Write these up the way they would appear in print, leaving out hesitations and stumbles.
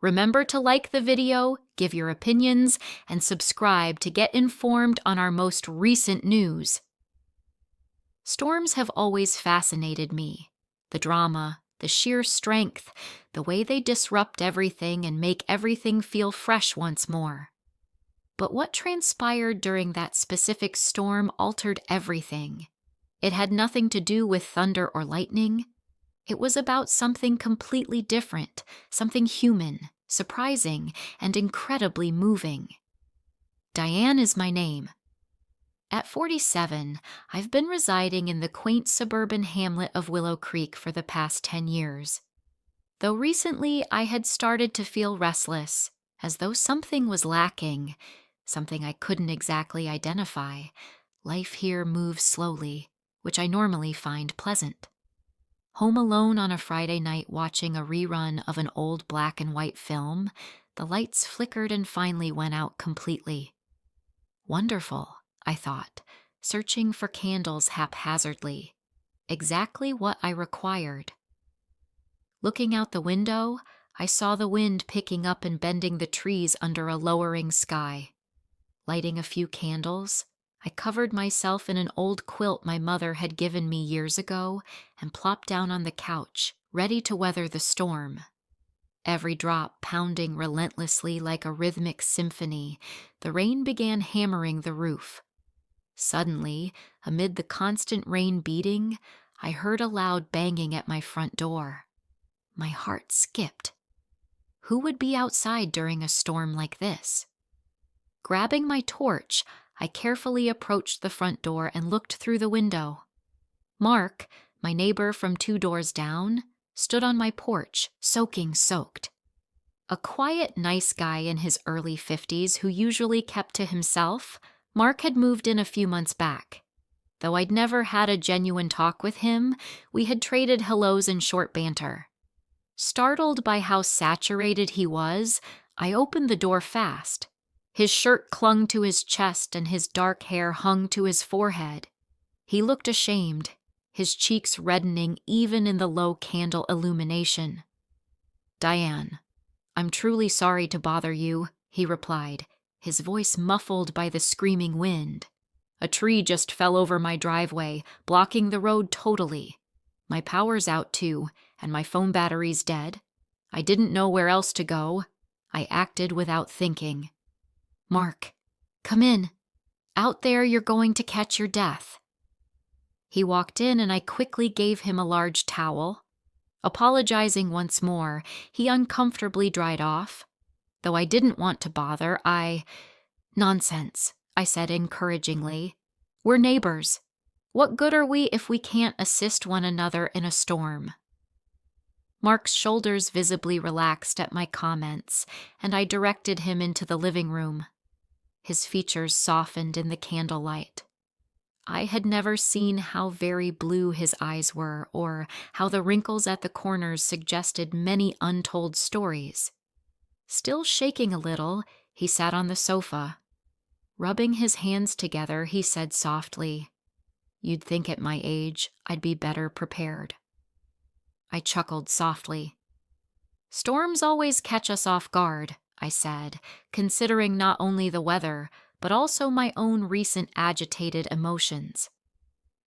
Remember to like the video, give your opinions, and subscribe to get informed on our most recent news. Storms have always fascinated me. The drama, the sheer strength, the way they disrupt everything and make everything feel fresh once more. But what transpired during that specific storm altered everything. It had nothing to do with thunder or lightning. It was about something completely different, something human, surprising, and incredibly moving. Diane is my name. At 47, I've been residing in the quaint suburban hamlet of Willow Creek for the past 10 years. Though recently I had started to feel restless, as though something was lacking, something I couldn't exactly identify. Life here moves slowly, which I normally find pleasant. Home alone on a Friday night watching a rerun of an old black and white film, the lights flickered and finally went out completely. Wonderful, I thought, searching for candles haphazardly. Exactly what I required. Looking out the window, I saw the wind picking up and bending the trees under a lowering sky. Lighting a few candles, I covered myself in an old quilt my mother had given me years ago and plopped down on the couch, ready to weather the storm. Every drop pounding relentlessly like a rhythmic symphony, the rain began hammering the roof. Suddenly, amid the constant rain beating, I heard a loud banging at my front door. My heart skipped. Who would be outside during a storm like this? Grabbing my torch, I carefully approached the front door and looked through the window. Mark, my neighbor from 2 doors down, stood on my porch, soaked. A quiet, nice guy in his early 50s who usually kept to himself, Mark had moved in a few months back. Though I'd never had a genuine talk with him, we had traded hellos and short banter. Startled by how saturated he was, I opened the door fast. His shirt clung to his chest and his dark hair hung to his forehead. He looked ashamed, his cheeks reddening even in the low candle illumination. "Diane, I'm truly sorry to bother you," he replied, his voice muffled by the screaming wind. "A tree just fell over my driveway, blocking the road totally. My power's out too, and my phone battery's dead. I didn't know where else to go. I acted without thinking. Mark, come in. Out there you're going to catch your death." He walked in and I quickly gave him a large towel. Apologizing once more, he uncomfortably dried off. Though I didn't want to bother, "Nonsense," I said encouragingly. "We're neighbors. What good are we if we can't assist one another in a storm?" Mark's shoulders visibly relaxed at my comments, and I directed him into the living room. His features softened in the candlelight. I had never seen how very blue his eyes were, or how the wrinkles at the corners suggested many untold stories. Still shaking a little, he sat on the sofa. Rubbing his hands together, he said softly, "You'd think at my age I'd be better prepared." I chuckled softly. "Storms always catch us off guard," I said, considering not only the weather, but also my own recent agitated emotions.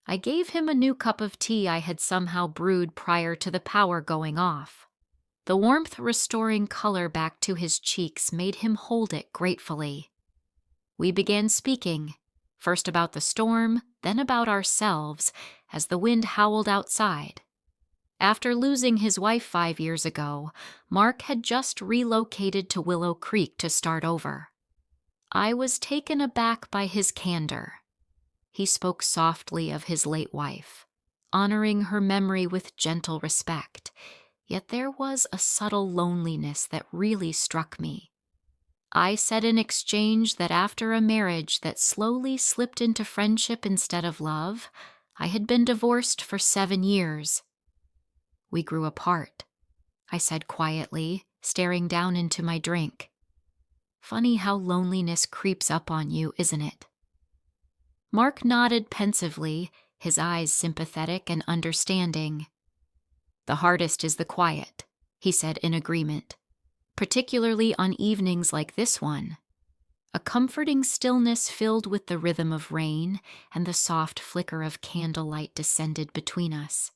I gave him a new cup of tea I had somehow brewed prior to the power going off. The warmth restoring color back to his cheeks made him hold it gratefully. We began speaking, first about the storm, then about ourselves, as the wind howled outside. After losing his wife 5 years ago, Mark had just relocated to Willow Creek to start over. I was taken aback by his candor. He spoke softly of his late wife, honoring her memory with gentle respect, yet there was a subtle loneliness that really struck me. I said in exchange that after a marriage that slowly slipped into friendship instead of love, I had been divorced for 7 years. "We grew apart," I said quietly, staring down into my drink. "Funny how loneliness creeps up on you, isn't it?" Mark nodded pensively, his eyes sympathetic and understanding. "The hardest is the quiet," he said in agreement. particularly on evenings like this one. A comforting stillness filled with the rhythm of rain and the soft flicker of candlelight descended between us.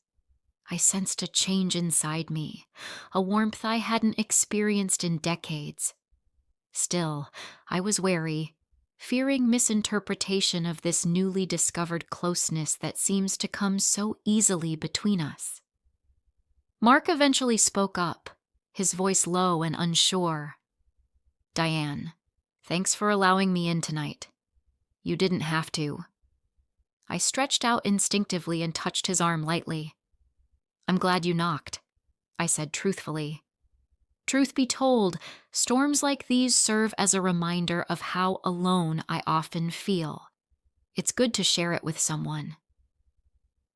I sensed a change inside me, a warmth I hadn't experienced in decades. Still, I was wary, fearing misinterpretation of this newly discovered closeness that seems to come so easily between us. Mark eventually spoke up, his voice low and unsure. "Diane, thanks for allowing me in tonight. You didn't have to." I stretched out instinctively and touched his arm lightly. "I'm glad you knocked," I said truthfully. Truth be told, storms like these serve as a reminder of how alone I often feel. It's good to share it with someone.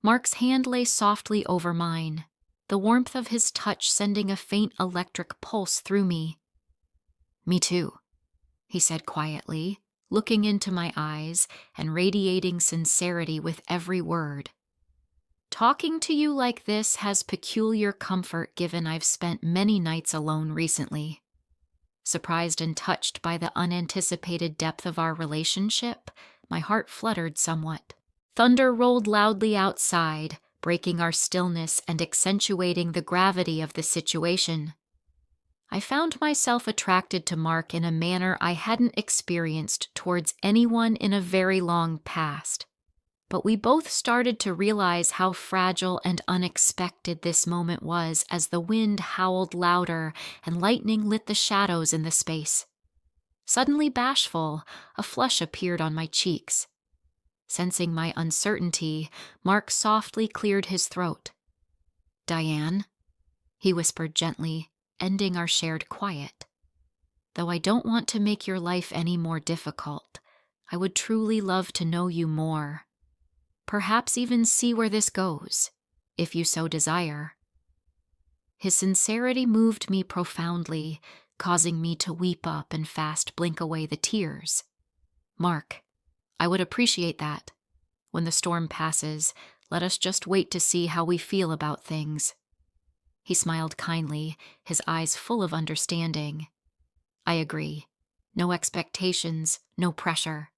Mark's hand lay softly over mine, the warmth of his touch sending a faint electric pulse through me. "Me too," he said quietly, looking into my eyes and radiating sincerity with every word. "Talking to you like this has peculiar comfort given I've spent many nights alone recently." Surprised and touched by the unanticipated depth of our relationship, my heart fluttered somewhat. Thunder rolled loudly outside, breaking our stillness and accentuating the gravity of the situation. I found myself attracted to Mark in a manner I hadn't experienced towards anyone in a very long past. But we both started to realize how fragile and unexpected this moment was as the wind howled louder and lightning lit the shadows in the space. Suddenly bashful, a flush appeared on my cheeks. Sensing my uncertainty, Mark softly cleared his throat. "Diane," he whispered gently, ending our shared quiet. "Though I don't want to make your life any more difficult, I would truly love to know you more. Perhaps even see where this goes, if you so desire." His sincerity moved me profoundly, causing me to weep up and fast blink away the tears. "Mark, I would appreciate that. When the storm passes, let us just wait to see how we feel about things." He smiled kindly, his eyes full of understanding. "I agree. No expectations, no pressure.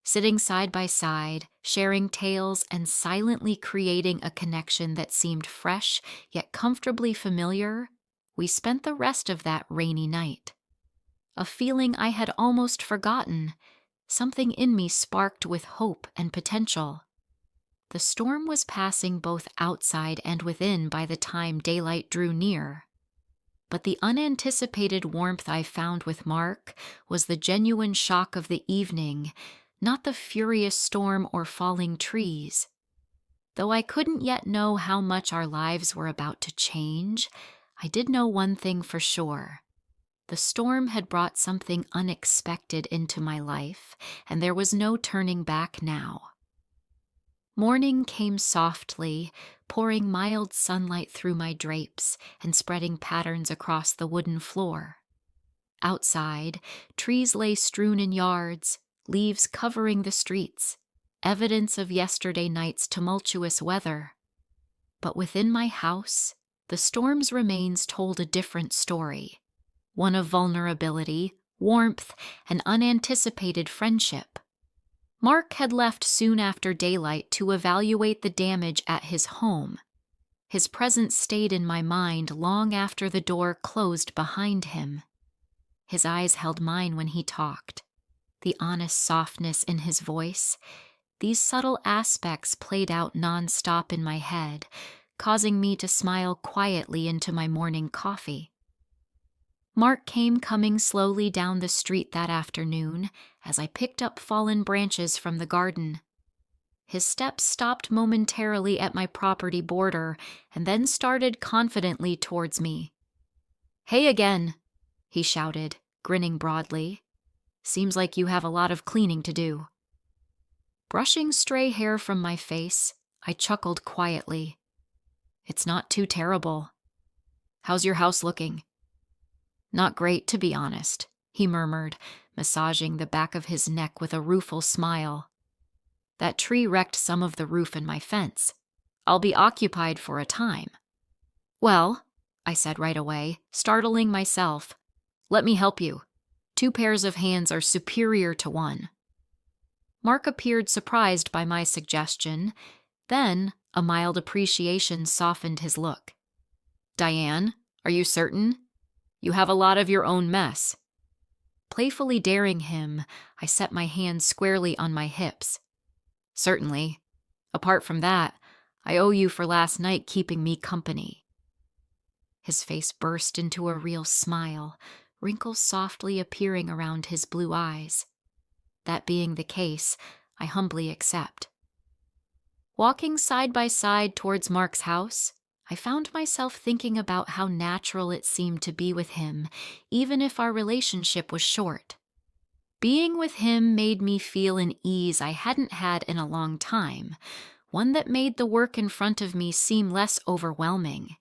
Sitting side by side, sharing tales and silently creating a connection that seemed fresh yet comfortably familiar, we spent the rest of that rainy night. A feeling I had almost forgotten, something in me sparked with hope and potential. The storm was passing both outside and within by the time daylight drew near. But the unanticipated warmth I found with Mark was the genuine shock of the evening, not the furious storm or falling trees. Though I couldn't yet know how much our lives were about to change, I did know one thing for sure. The storm had brought something unexpected into my life, and there was no turning back now. Morning came softly, pouring mild sunlight through my drapes and spreading patterns across the wooden floor. Outside, trees lay strewn in yards, leaves covering the streets, evidence of yesterday night's tumultuous weather. But within my house, the storm's remains told a different story, one of vulnerability, warmth, and unanticipated friendship. Mark had left soon after daylight to evaluate the damage at his home. His presence stayed in my mind long after the door closed behind him. His eyes held mine when he talked. The honest softness in his voice, these subtle aspects played out nonstop in my head, causing me to smile quietly into my morning coffee. Mark came coming slowly down the street that afternoon as I picked up fallen branches from the garden. His steps stopped momentarily at my property border and then started confidently towards me. "Hey again," he shouted, grinning broadly. "Seems like you have a lot of cleaning to do." Brushing stray hair from my face, I chuckled quietly. "It's not too terrible. How's your house looking?" "Not great, to be honest," he murmured, massaging the back of his neck with a rueful smile. "That tree wrecked some of the roof and my fence. I'll be occupied for a time." "Well," I said right away, startling myself, Let me help you. 2 pairs of hands are superior to 1. Mark appeared surprised by my suggestion. Then, a mild appreciation softened his look. Diane, are you certain? You have a lot of your own mess. Playfully daring him, I set my hands squarely on my hips. Certainly. Apart from that, I owe you for last night keeping me company. His face burst into a real smile, wrinkles softly appearing around his blue eyes. That being the case, I humbly accept. Walking side by side towards Mark's house, I found myself thinking about how natural it seemed to be with him, even if our relationship was short. Being with him made me feel an ease I hadn't had in a long time, one that made the work in front of me seem less overwhelming.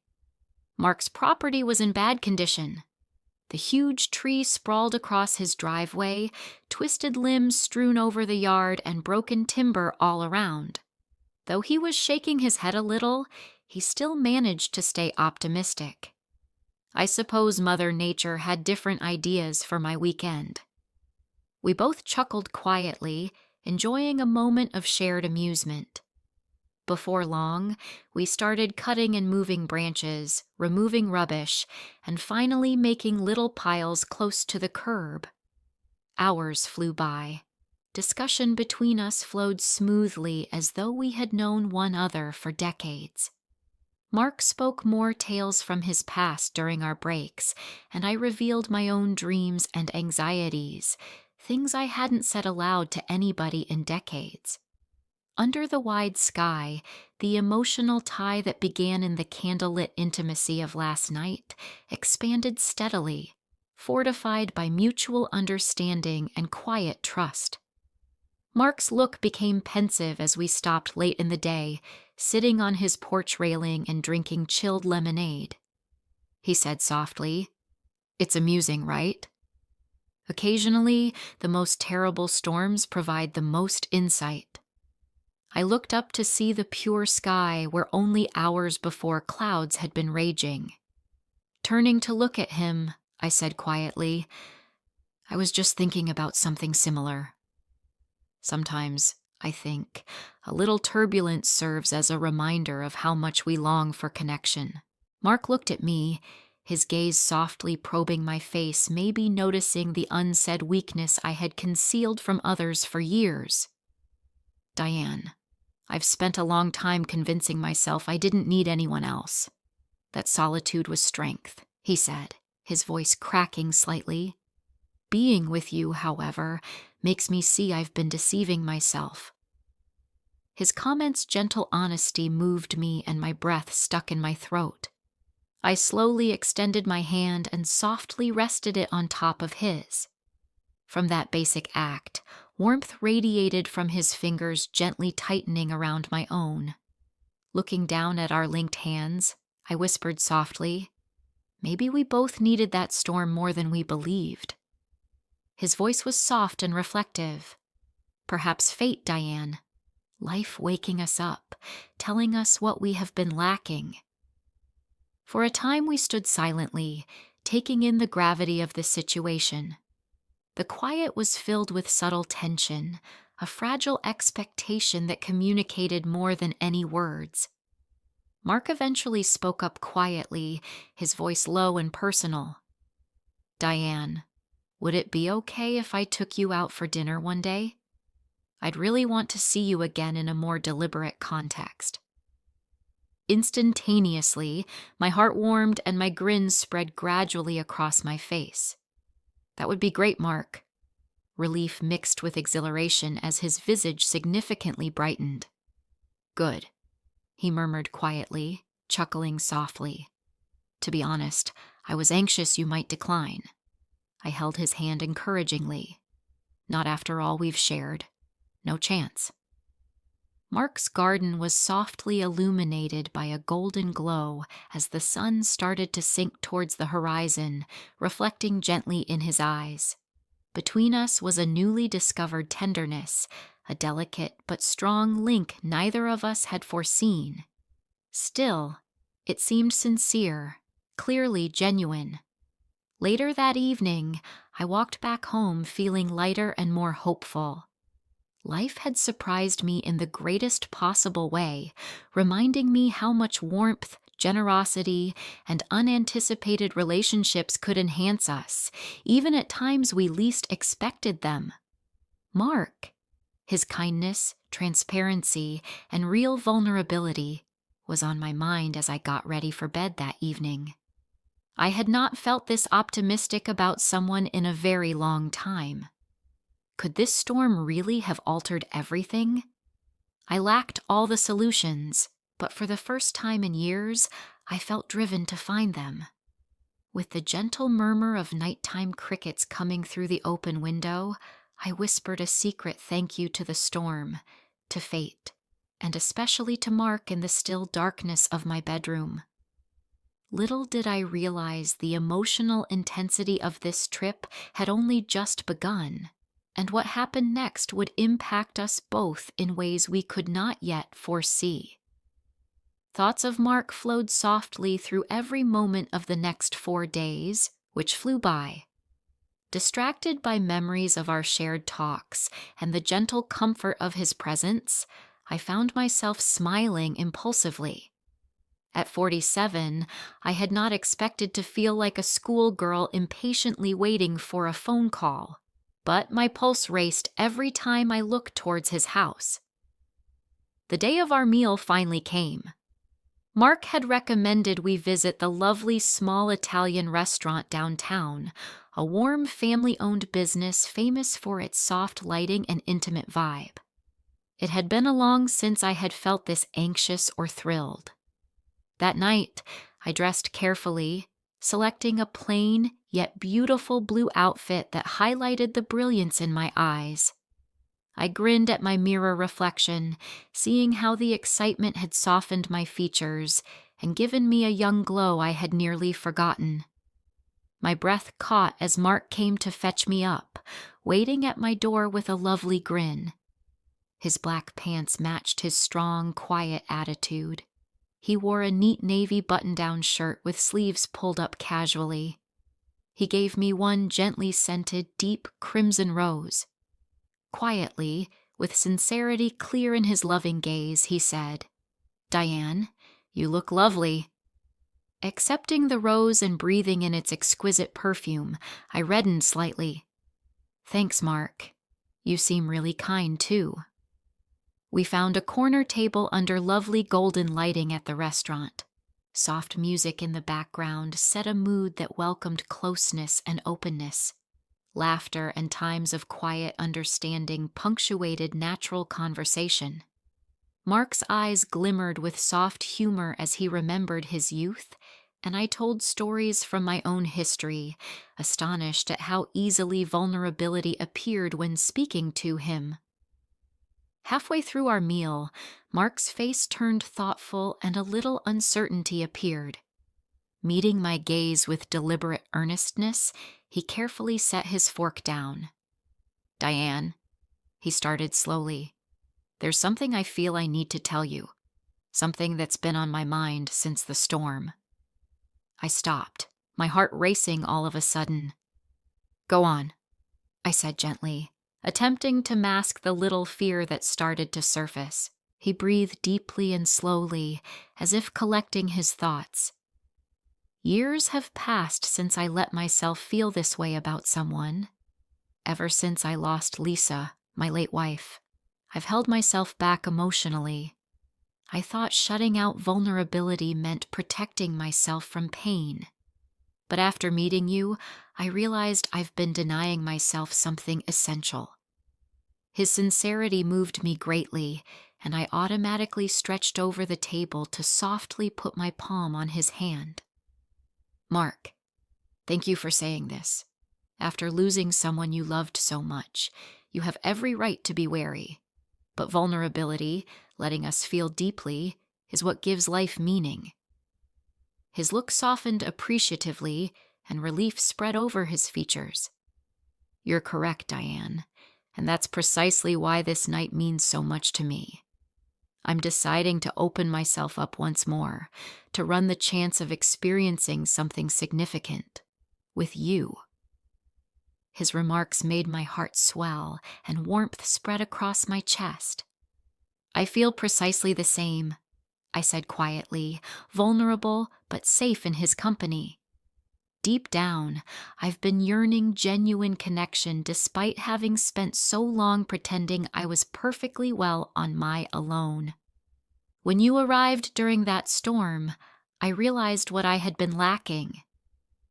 Mark's property was in bad condition. The huge tree sprawled across his driveway, twisted limbs strewn over the yard, and broken timber all around. Though he was shaking his head a little, he still managed to stay optimistic. I suppose Mother Nature had different ideas for my weekend. We both chuckled quietly, enjoying a moment of shared amusement. Before long, we started cutting and moving branches, removing rubbish, and finally making little piles close to the curb. Hours flew by. Discussion between us flowed smoothly as though we had known one another for decades. Mark spoke more tales from his past during our breaks, and I revealed my own dreams and anxieties, things I hadn't said aloud to anybody in decades. Under the wide sky, the emotional tie that began in the candlelit intimacy of last night expanded steadily, fortified by mutual understanding and quiet trust. Mark's look became pensive as we stopped late in the day, sitting on his porch railing and drinking chilled lemonade. He said softly, "It's amusing, right? Occasionally, the most terrible storms provide the most insight." I looked up to see the pure sky where only hours before clouds had been raging. Turning to look at him, I said quietly, "I was just thinking about something similar. Sometimes, I think, a little turbulence serves as a reminder of how much we long for connection." Mark looked at me, his gaze softly probing my face, maybe noticing the unsaid weakness I had concealed from others for years. "Diane, I've spent a long time convincing myself I didn't need anyone else. That solitude was strength," he said, his voice cracking slightly. "Being with you, however, makes me see I've been deceiving myself." His comment's gentle honesty moved me and my breath stuck in my throat. I slowly extended my hand and softly rested it on top of his. From that basic act, warmth radiated from his fingers gently tightening around my own. Looking down at our linked hands, I whispered softly, "Maybe we both needed that storm more than we believed." His voice was soft and reflective. "Perhaps fate, Diane. Life waking us up, telling us what we have been lacking." For a time we stood silently, taking in the gravity of the situation. The quiet was filled with subtle tension, a fragile expectation that communicated more than any words. Mark eventually spoke up quietly, his voice low and personal. "Diane, would it be okay if I took you out for dinner one day? I'd really want to see you again in a more deliberate context." Instantaneously, my heart warmed and my grin spread gradually across my face. "That would be great, Mark." Relief mixed with exhilaration as his visage significantly brightened. "Good," he murmured quietly, chuckling softly. "To be honest, I was anxious you might decline." I held his hand encouragingly. "Not after all we've shared. No chance." Mark's garden was softly illuminated by a golden glow as the sun started to sink towards the horizon, reflecting gently in his eyes. Between us was a newly discovered tenderness, a delicate but strong link neither of us had foreseen. Still, it seemed sincere, clearly genuine. Later that evening, I walked back home feeling lighter and more hopeful. Life had surprised me in the greatest possible way, reminding me how much warmth, generosity, and unanticipated relationships could enhance us, even at times we least expected them. Mark, his kindness, transparency, and real vulnerability, was on my mind as I got ready for bed that evening. I had not felt this optimistic about someone in a very long time. Could this storm really have altered everything? I lacked all the solutions, but for the first time in years, I felt driven to find them. With the gentle murmur of nighttime crickets coming through the open window, I whispered a secret thank you to the storm, to fate, and especially to Mark in the still darkness of my bedroom. Little did I realize the emotional intensity of this trip had only just begun, and what happened next would impact us both in ways we could not yet foresee. Thoughts of Mark flowed softly through every moment of the next 4 days, which flew by. Distracted by memories of our shared talks and the gentle comfort of his presence, I found myself smiling impulsively. At 47, I had not expected to feel like a schoolgirl impatiently waiting for a phone call, but my pulse raced every time I looked towards his house. The day of our meal finally came. Mark had recommended we visit the lovely small Italian restaurant downtown, a warm family-owned business famous for its soft lighting and intimate vibe. It had been long since I had felt this anxious or thrilled. That night, I dressed carefully, selecting a plain yet beautiful blue outfit that highlighted the brilliance in my eyes. I grinned at my mirror reflection, seeing how the excitement had softened my features and given me a young glow I had nearly forgotten. My breath caught as Mark came to fetch me up, waiting at my door with a lovely grin. His black pants matched his strong, quiet attitude. He wore a neat navy button-down shirt with sleeves pulled up casually. He gave me one gently scented, deep crimson rose. Quietly, with sincerity clear in his loving gaze, he said, "Diane, you look lovely." Accepting the rose and breathing in its exquisite perfume, I reddened slightly. "Thanks, Mark. You seem really kind, too." We found a corner table under lovely golden lighting at the restaurant. Soft music in the background set a mood that welcomed closeness and openness. Laughter and times of quiet understanding punctuated natural conversation. Mark's eyes glimmered with soft humor as he remembered his youth, and I told stories from my own history, astonished at how easily vulnerability appeared when speaking to him. Halfway through our meal, Mark's face turned thoughtful and a little uncertainty appeared. Meeting my gaze with deliberate earnestness, he carefully set his fork down. "Diane," he started slowly, "there's something I feel I need to tell you. Something that's been on my mind since the storm." I stopped, my heart racing all of a sudden. "Go on," I said gently, attempting to mask the little fear that started to surface. He breathed deeply and slowly, as if collecting his thoughts. Years have passed since I let myself feel this way about someone. Ever since I lost Lisa, my late wife, I've held myself back emotionally. I thought shutting out vulnerability meant protecting myself from pain. But after meeting you, I realized I've been denying myself something essential. His sincerity moved me greatly, and I automatically stretched over the table to softly put my palm on his hand. "Mark, thank you for saying this. After losing someone you loved so much, you have every right to be wary. But vulnerability, letting us feel deeply, is what gives life meaning." His look softened appreciatively, and relief spread over his features. "You're correct, Diane, and that's precisely why this night means so much to me. I'm deciding to open myself up once more, to run the chance of experiencing something significant. with you." His remarks made my heart swell and warmth spread across my chest. "I feel precisely the same," I said quietly, vulnerable but safe in his company. Deep down, I've been yearning genuine connection despite having spent so long pretending I was perfectly well on my own. When you arrived during that storm, I realized what I had been lacking.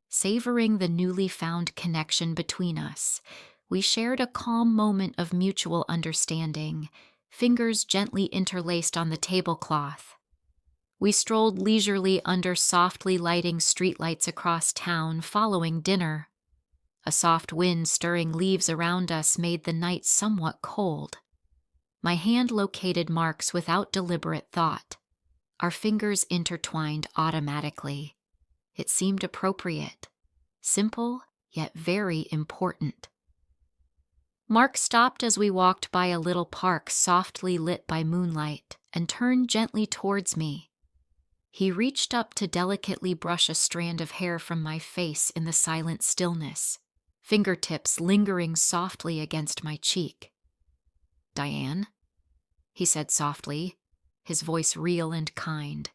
Savoring the newly found connection between us, we shared a calm moment of mutual understanding, fingers gently interlaced on the tablecloth. We strolled leisurely under softly lighting streetlights across town following dinner. A soft wind stirring leaves around us made the night somewhat cold. My hand located Mark's without deliberate thought. Our fingers intertwined automatically. It seemed appropriate, simple yet very important. Mark stopped as we walked by a little park softly lit by moonlight and turned gently towards me. He reached up to delicately brush a strand of hair from my face in the silent stillness, fingertips lingering softly against my cheek. "Diane," he said softly, his voice real and kind.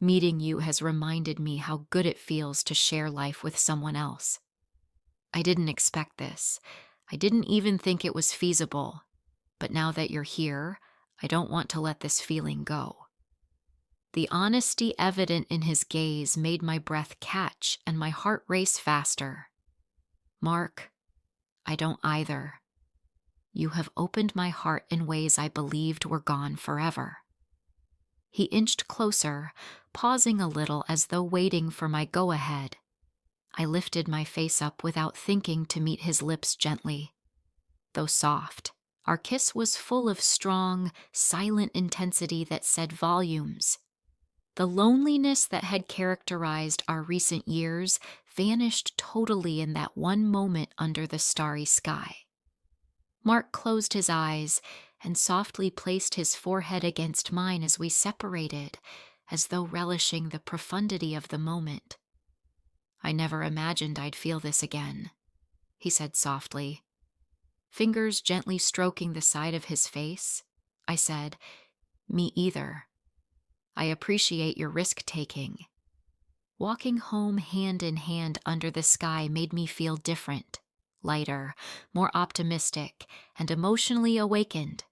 "Meeting you has reminded me how good it feels to share life with someone else. I didn't expect this. I didn't even think it was feasible. But now that you're here, I don't want to let this feeling go." The honesty evident in his gaze made my breath catch and my heart race faster. "Mark, I don't either. You have opened my heart in ways I believed were gone forever." He inched closer, pausing a little as though waiting for my go-ahead. I lifted my face up without thinking to meet his lips gently. Though soft, our kiss was full of strong, silent intensity that said volumes. The loneliness that had characterized our recent years vanished totally in that one moment under the starry sky. Mark closed his eyes and softly placed his forehead against mine as we separated, as though relishing the profundity of the moment. "I never imagined I'd feel this again," he said softly. Fingers gently stroking the side of his face, I said, "Me either. I appreciate your risk-taking." Walking home hand in hand under the sky made me feel different, lighter, more optimistic, and emotionally awakened.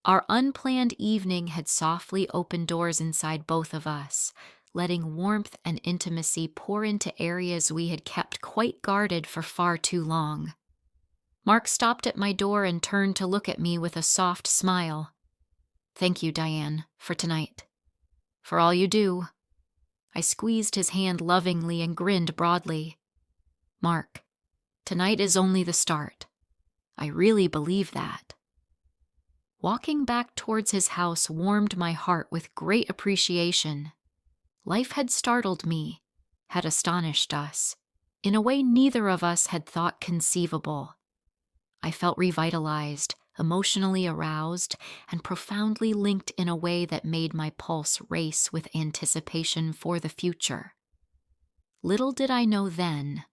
Our unplanned evening had softly opened doors inside both of us, letting warmth and intimacy pour into areas we had kept quite guarded for far too long. Mark stopped at my door and turned to look at me with a soft smile. "Thank you, Diane, for tonight. For all you do." I squeezed his hand lovingly and grinned broadly. "Mark, tonight is only the start. I really believe that." Walking back towards his house warmed my heart with great appreciation. Life had startled me, had astonished us, in a way neither of us had thought conceivable. I felt revitalized, emotionally aroused, and profoundly linked in a way that made my pulse race with anticipation for the future. Little did I know then,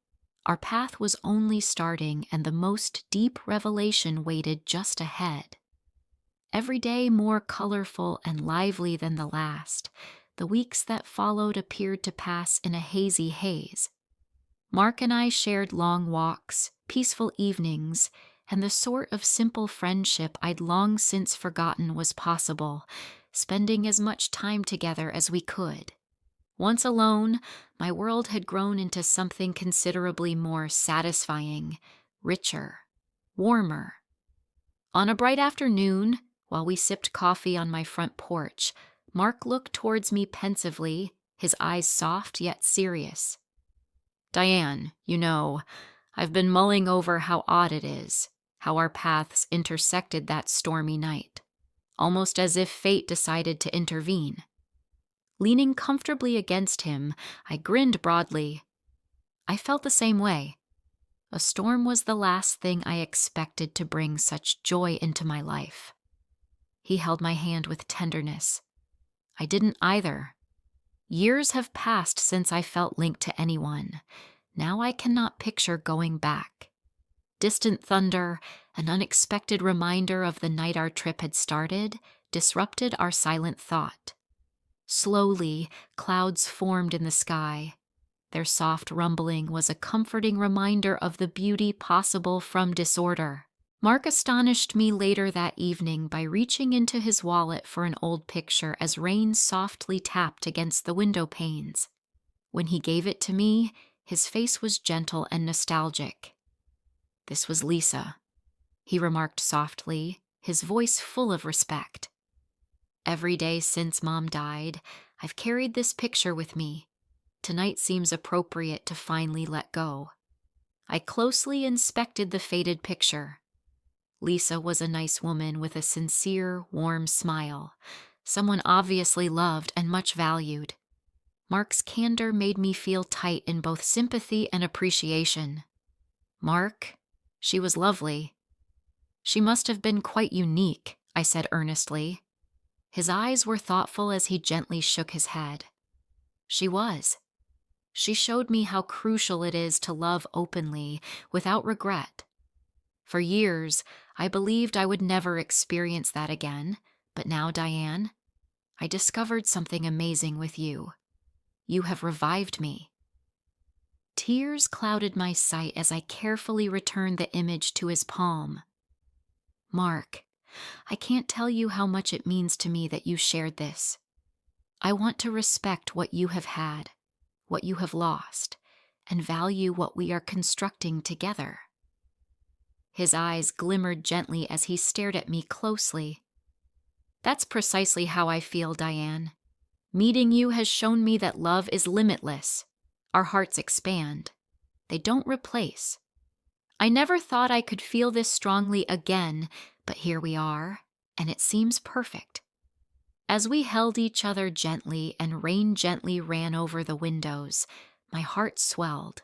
our path was only starting and the most deep revelation waited just ahead. Every day more colorful and lively than the last, the weeks that followed appeared to pass in a hazy haze. Mark and I shared long walks, peaceful evenings, and the sort of simple friendship I'd long since forgotten was possible, spending as much time together as we could. Once alone, my world had grown into something considerably more satisfying, richer, warmer. On a bright afternoon, while we sipped coffee on my front porch, Mark looked towards me pensively, his eyes soft yet serious. "Diane, I've been mulling over how odd it is, how our paths intersected that stormy night, almost as if fate decided to intervene." Leaning comfortably against him, I grinned broadly. I felt the same way. A storm was the last thing I expected to bring such joy into my life. He held my hand with tenderness. I didn't either. Years have passed since I felt linked to anyone. Now I cannot picture going back. Distant thunder, an unexpected reminder of the night our trip had started, disrupted our silent thought. Slowly, clouds formed in the sky. Their soft rumbling was a comforting reminder of the beauty possible from disorder. Mark astonished me later that evening by reaching into his wallet for an old picture as rain softly tapped against the window panes. When he gave it to me, his face was gentle and nostalgic. "This was Lisa," he remarked softly, his voice full of respect. "Every day since Mom died, I've carried this picture with me. Tonight seems appropriate to finally let go." I closely inspected the faded picture. Lisa was a nice woman with a sincere, warm smile, someone obviously loved and much valued. Mark's candor made me feel tight in both sympathy and appreciation. "Mark, she was lovely." "She must have been quite unique," I said earnestly. His eyes were thoughtful as he gently shook his head. "She was. She showed me how crucial it is to love openly, without regret. For years, I believed I would never experience that again, but now, Diane, I discovered something amazing with you. You have revived me." Tears clouded my sight as I carefully returned the image to his palm. "Mark, I can't tell you how much it means to me that you shared this. I want to respect what you have had, what you have lost, and value what we are constructing together." His eyes glimmered gently as he stared at me closely. "That's precisely how I feel, Diane. Meeting you has shown me that love is limitless. Our hearts expand. They don't replace. I never thought I could feel this strongly again, but here we are, and it seems perfect." As we held each other gently and rain gently ran over the windows, my heart swelled.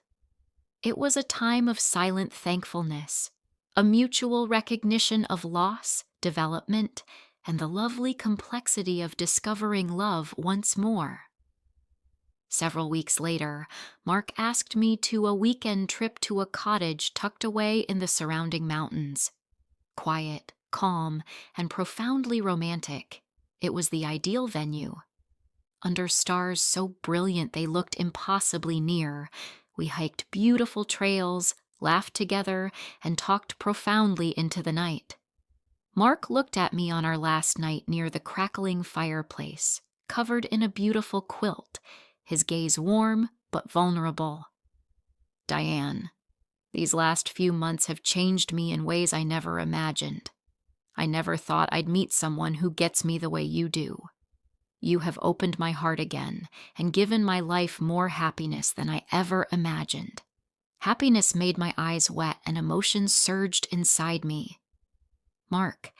It was a time of silent thankfulness, a mutual recognition of loss, development, and the lovely complexity of discovering love once more. Several weeks later, Mark asked me to a weekend trip to a cottage tucked away in the surrounding mountains. Quiet, calm, and profoundly romantic, it was the ideal venue. Under stars so brilliant they looked impossibly near, we hiked beautiful trails, laughed together, and talked profoundly into the night. Mark looked at me on our last night near the crackling fireplace, covered in a beautiful quilt, his gaze warm but vulnerable. "Diane, these last few months have changed me in ways I never imagined. I never thought I'd meet someone who gets me the way you do. You have opened my heart again and given my life more happiness than I ever imagined." Happiness made my eyes wet and emotions surged inside me. "Mark,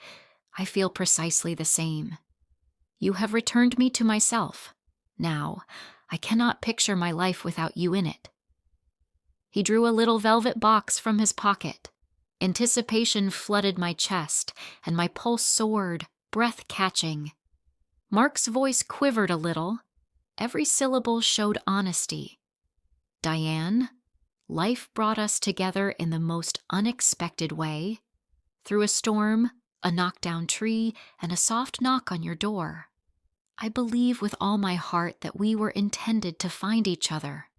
I feel precisely the same. You have returned me to myself. Now, I cannot picture my life without you in it." He drew a little velvet box from his pocket. Anticipation flooded my chest, and my pulse soared, breath catching. Mark's voice quivered a little. Every syllable showed honesty. "Diane, life brought us together in the most unexpected way. Through a storm, a knockdown tree, and a soft knock on your door. I believe with all my heart that we were intended to find each other.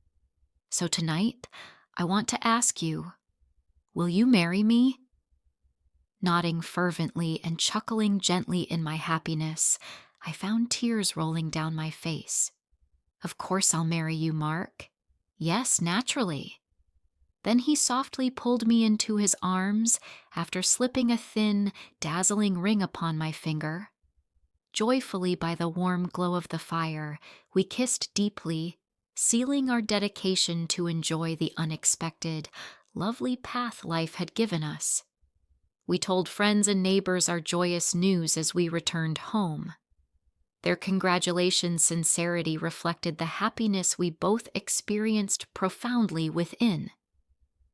So tonight, I want to ask you, will you marry me?" Nodding fervently and chuckling gently in my happiness, I found tears rolling down my face. "Of course I'll marry you, Mark. Yes, naturally." Then he softly pulled me into his arms after slipping a thin, dazzling ring upon my finger. Joyfully by the warm glow of the fire, we kissed deeply, sealing our dedication to enjoy the unexpected, lovely path life had given us. We told friends and neighbors our joyous news as we returned home. Their congratulations' sincerity reflected the happiness we both experienced profoundly within.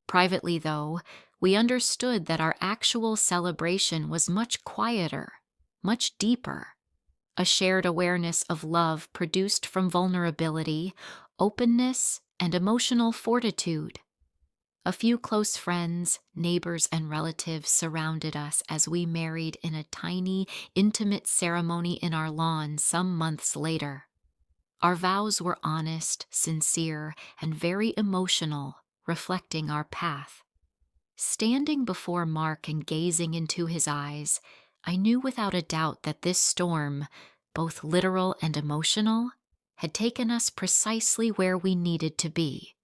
Privately, though, we understood that our actual celebration was much quieter, much deeper, a shared awareness of love produced from vulnerability, openness, and emotional fortitude. A few close friends, neighbors, and relatives surrounded us as we married in a tiny, intimate ceremony in our lawn some months later. Our vows were honest, sincere, and very emotional, reflecting our path. Standing before Mark and gazing into his eyes, I knew without a doubt that this storm, both literal and emotional, had taken us precisely where we needed to be.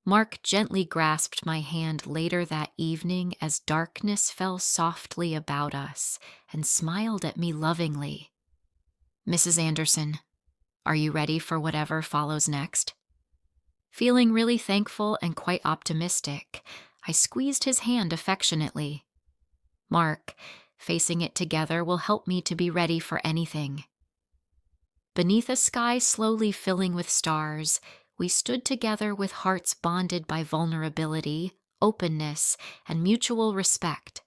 Mark gently grasped my hand later that evening as darkness fell softly about us and smiled at me lovingly. "Mrs. Anderson, are you ready for whatever follows next?" Feeling really thankful and quite optimistic, I squeezed his hand affectionately. "Mark, facing it together will help me to be ready for anything." Beneath a sky slowly filling with stars, we stood together with hearts bonded by vulnerability, openness, and mutual respect.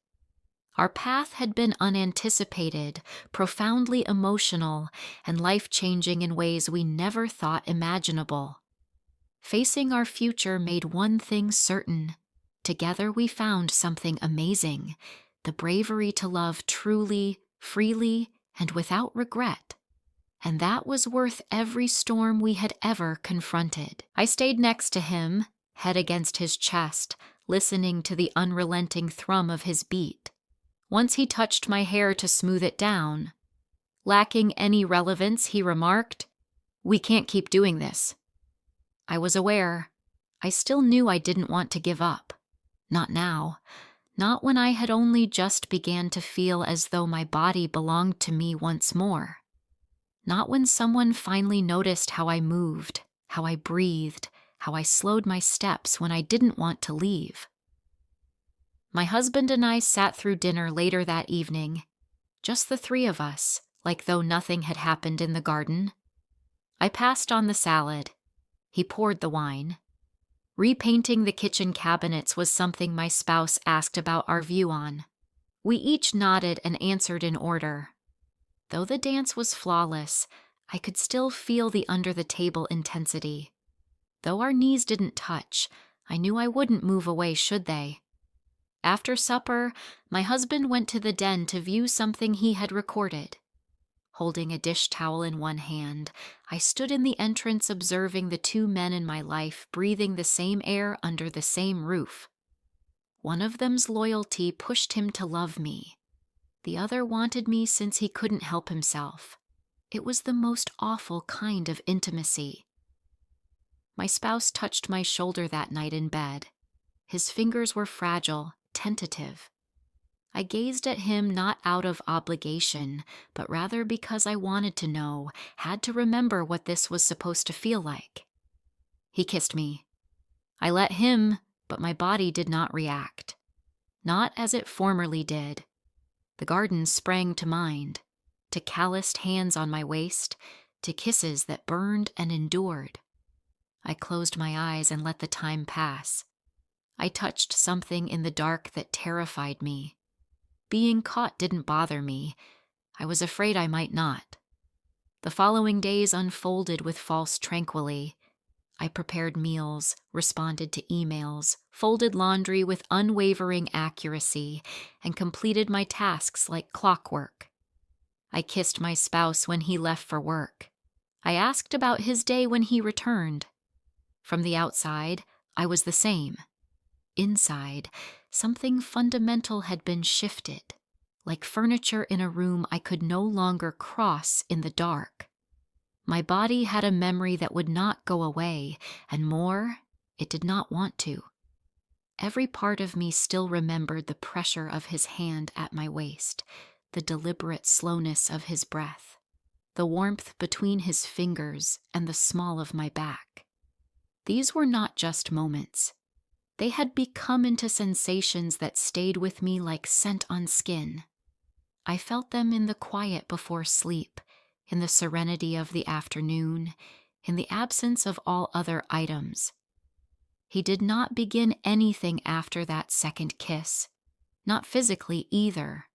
Our path had been unanticipated, profoundly emotional, and life-changing in ways we never thought imaginable. Facing our future made one thing certain. Together we found something amazing, the bravery to love truly, freely, and without regret. And that was worth every storm we had ever confronted. I stayed next to him, head against his chest, listening to the unrelenting thrum of his beat. Once he touched my hair to smooth it down. Lacking any relevance, he remarked, "We can't keep doing this." I was aware. I still knew I didn't want to give up. Not now. Not when I had only just began to feel as though my body belonged to me once more. Not when someone finally noticed how I moved, how I breathed, how I slowed my steps when I didn't want to leave. My husband and I sat through dinner later that evening, just the three of us, like though nothing had happened in the garden. I passed on the salad. He poured the wine. Repainting the kitchen cabinets was something my spouse asked about our view on. We each nodded and answered in order. Though the dance was flawless, I could still feel the under-the-table intensity. Though our knees didn't touch, I knew I wouldn't move away should they. After supper, my husband went to the den to view something he had recorded. Holding a dish towel in one hand, I stood in the entrance observing the two men in my life breathing the same air under the same roof. One of them's loyalty pushed him to love me. The other wanted me since he couldn't help himself. It was the most awful kind of intimacy. My spouse touched my shoulder that night in bed. His fingers were fragile, tentative. I gazed at him not out of obligation, but rather because I wanted to know, had to remember what this was supposed to feel like. He kissed me. I let him, but my body did not react. Not as it formerly did. The garden sprang to mind, to calloused hands on my waist, to kisses that burned and endured. I closed my eyes and let the time pass. I touched something in the dark that terrified me. Being caught didn't bother me. I was afraid I might not. The following days unfolded with false tranquility. I prepared meals, responded to emails, folded laundry with unwavering accuracy, and completed my tasks like clockwork. I kissed my spouse when he left for work. I asked about his day when he returned. From the outside, I was the same. Inside, something fundamental had been shifted, like furniture in a room I could no longer cross in the dark. My body had a memory that would not go away, and more, it did not want to. Every part of me still remembered the pressure of his hand at my waist, the deliberate slowness of his breath, the warmth between his fingers and the small of my back. These were not just moments. They had become into sensations that stayed with me like scent on skin. I felt them in the quiet before sleep, in the serenity of the afternoon, in the absence of all other items. He did not begin anything after that second kiss, not physically either.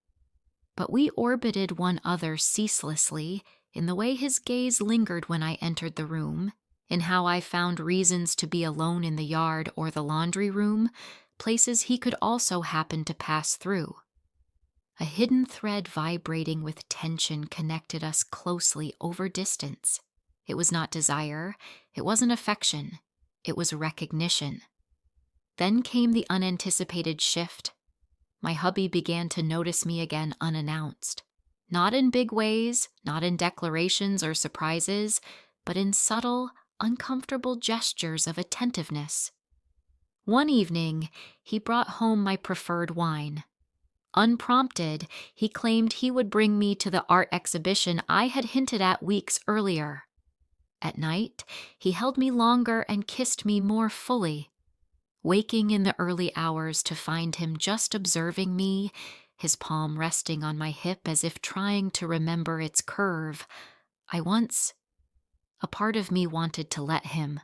But we orbited one another ceaselessly in the way his gaze lingered when I entered the room, in how I found reasons to be alone in the yard or the laundry room, places he could also happen to pass through. A hidden thread vibrating with tension connected us closely over distance. It was not desire, it wasn't affection, it was recognition. Then came the unanticipated shift. My hubby began to notice me again unannounced. Not in big ways, not in declarations or surprises, but in subtle, uncomfortable gestures of attentiveness. One evening, he brought home my preferred wine. Unprompted, he claimed he would bring me to the art exhibition I had hinted at weeks earlier. At night, he held me longer and kissed me more fully. Waking in the early hours to find him just observing me, his palm resting on my hip as if trying to remember its curve, a part of me wanted to let him.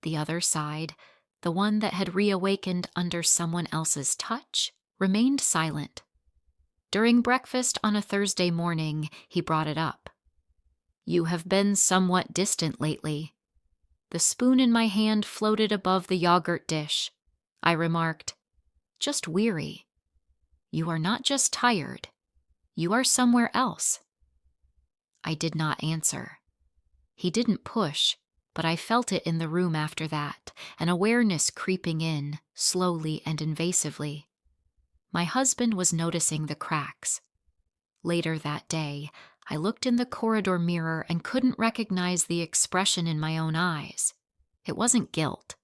The other side, the one that had reawakened under someone else's touch, remained silent. During breakfast on a Thursday morning, he brought it up. "You have been somewhat distant lately." The spoon in my hand floated above the yogurt dish. I remarked, "Just weary." "You are not just tired. You are somewhere else." I did not answer. He didn't push, but I felt it in the room after that, an awareness creeping in, slowly and invasively. My husband was noticing the cracks. Later that day, I looked in the corridor mirror and couldn't recognize the expression in my own eyes. It wasn't guilt.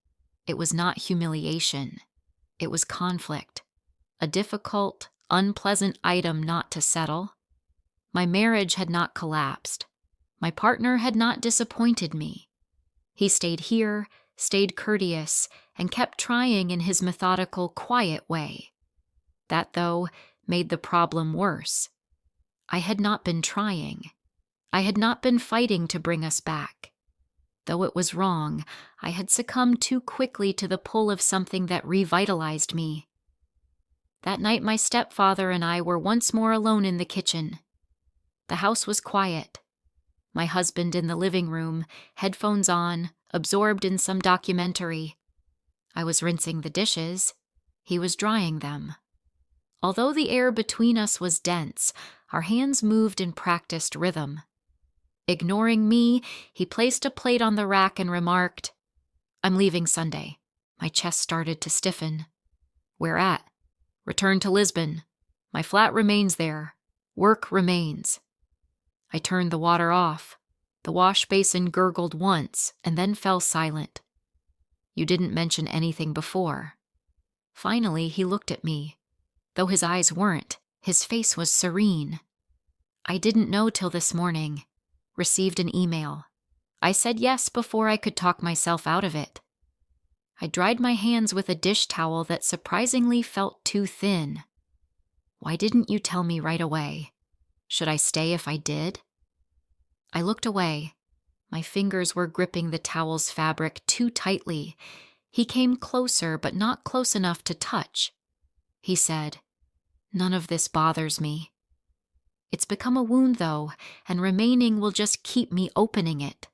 It was not humiliation. It was conflict. A difficult, unpleasant item not to settle. My marriage had not collapsed. My partner had not disappointed me. He stayed here, stayed courteous, and kept trying in his methodical, quiet way. That, though, made the problem worse. I had not been trying. I had not been fighting to bring us back. Though it was wrong, I had succumbed too quickly to the pull of something that revitalized me. That night my stepfather and I were once more alone in the kitchen. The house was quiet. My husband in the living room, headphones on, absorbed in some documentary. I was rinsing the dishes. He was drying them. Although the air between us was dense, our hands moved in practiced rhythm. Ignoring me, he placed a plate on the rack and remarked, "I'm leaving Sunday." My chest started to stiffen. "Where at?" "Return to Lisbon. My flat remains there. Work remains." I turned the water off. The wash basin gurgled once and then fell silent. "You didn't mention anything before." Finally, he looked at me. Though his eyes weren't, his face was serene. "I didn't know till this morning. Received an email. I said yes before I could talk myself out of it." I dried my hands with a dish towel that surprisingly felt too thin. "Why didn't you tell me right away? Should I stay if I did?" I looked away. My fingers were gripping the towel's fabric too tightly. He came closer, but not close enough to touch. He said, "None of this bothers me. It's become a wound, though, and remaining will just keep me opening it."